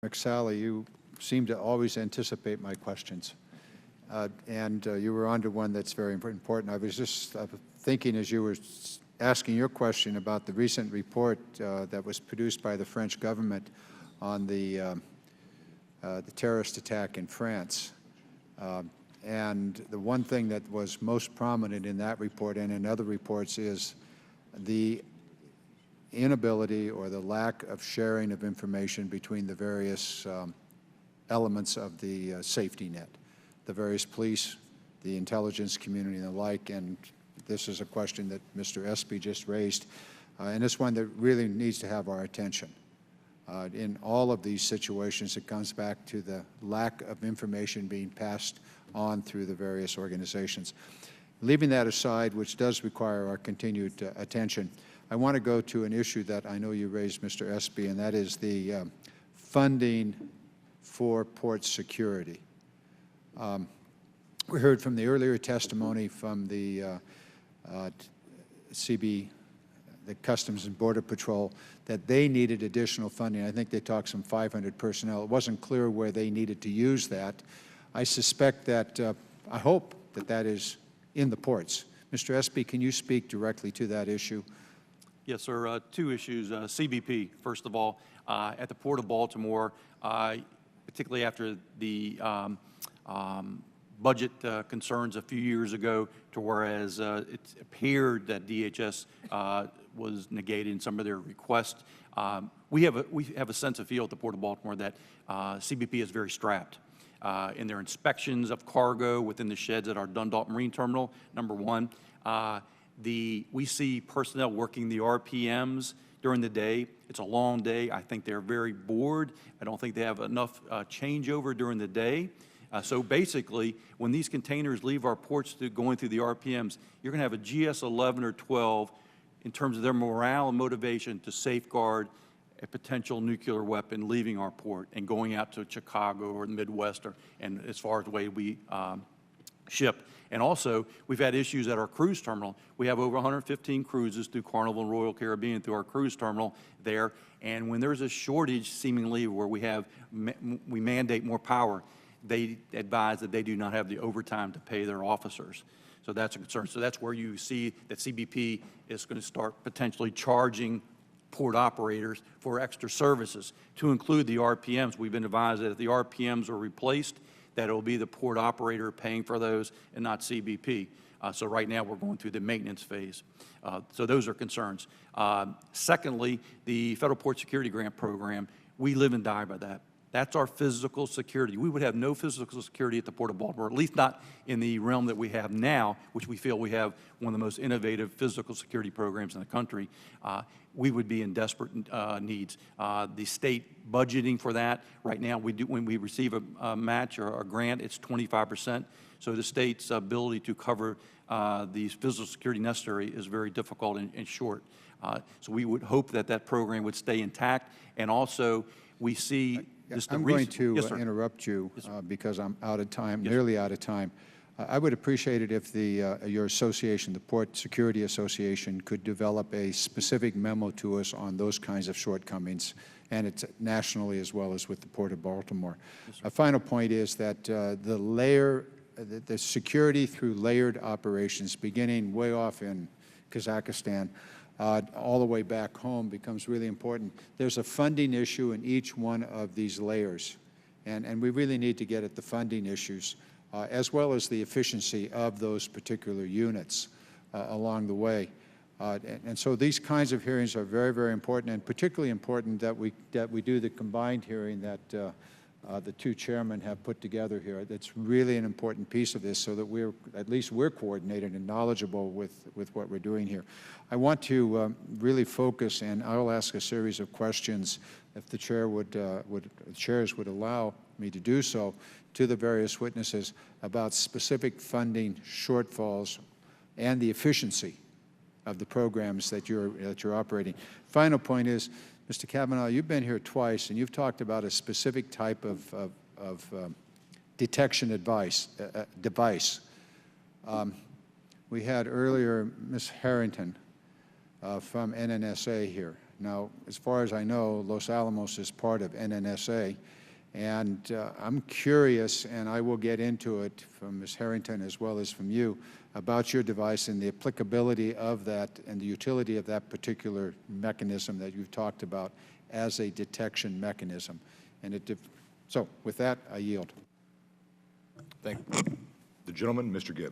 McSally, you seem to always anticipate my questions. You were on to one that's very important. I was just thinking as you were asking your question about the recent report that was produced by the French government on the terrorist attack in France. And the one thing that was most prominent in that report and in other reports is the inability or the lack of sharing of information between the various elements of the safety net, the various police, the intelligence community and the like. And this is a question that Mr. Espy just raised, and it's one that really needs to have our attention. In all of these situations, it comes back to the lack of information being passed on through the various organizations. Leaving that aside, which does require our continued attention, I want to go to an issue that I know you raised, Mr. Espy, and that is the funding for port security. We heard from the earlier testimony from the the Customs and Border Patrol, that they needed additional funding. I think they talked some 500 personnel. It wasn't clear where they needed to use that. I suspect that, I hope that that is in the ports. Mr. Espy, can you speak directly to that issue? Yes, sir. Two issues. CBP, first of all, at the Port of Baltimore, particularly after the budget concerns a few years ago, to whereas it appeared that DHS was negating some of their requests. We have a sense of feel at the Port of Baltimore that CBP is very strapped in their inspections of cargo within the sheds at our Dundalk Marine Terminal. Number one, we see personnel working the RPMs during the day. It's a long day. I think they're very bored. I don't think they have enough changeover during the day. So basically, when these containers leave our ports going through the RPMs, you're going to have a GS-11 or 12 in terms of their morale and motivation to safeguard a potential nuclear weapon leaving our port and going out to Chicago or the Midwest and as far as the way we ship. And also, we've had issues at our cruise terminal. We have over 115 cruises through Carnival and Royal Caribbean through our cruise terminal there. And when there's a shortage, seemingly, where we mandate more power, they advise that they do not have the overtime to pay their officers. So that's a concern. So that's where you see that CBP is going to start potentially charging port operators for extra services to include the RPMs. We've been advised that if the RPMs are replaced, that it will be the port operator paying for those and not CBP. So right now we're going through the maintenance phase. So those are concerns. Secondly, the Federal Port Security Grant Program, we live and die by that. That's our physical security. We would have no physical security at the Port of Baltimore, at least not in the realm that we have now, which we feel we have one of the most innovative physical security programs in the country. We would be in desperate needs. The state budgeting for that, right now, when we receive a match or a grant, it's 25%. So the state's ability to cover the physical security necessary is very difficult and short. So we would hope that that program would stay intact. And also, we see I'm going to interrupt you because I'm out of time, nearly out of time. I would appreciate it if your association, the Port Security Association, could develop a specific memo to us on those kinds of shortcomings, and it's nationally as well as with the Port of Baltimore. A final point is that the security through layered operations, beginning way off in Kazakhstan, all the way back home, becomes really important. There's a funding issue in each one of these layers, and we really need to get at the funding issues, as well as the efficiency of those particular units along the way. And so these kinds of hearings are very, very important, and particularly important that we do the combined hearing that the two chairmen have put together here. That's really an important piece of this, so that at least we're coordinated and knowledgeable with what we're doing here. I want to really focus, and I'll ask a series of questions, if the chairs would allow me to do so, to the various witnesses about specific funding shortfalls and the efficiency of the programs that you're operating. Final point is, Mr. Kavanaugh, you've been here twice, and you've talked about a specific type of detection device. We had earlier Ms. Harrington from NNSA here, Now, as far as I know, Los Alamos is part of NNSA, and I'm curious, and I will get into it from Ms. Harrington as well as from you, about your device and the applicability of that and the utility of that particular mechanism that you've talked about as a detection mechanism. And so with that, I yield. Thank you. The gentleman, Mr. Gibb.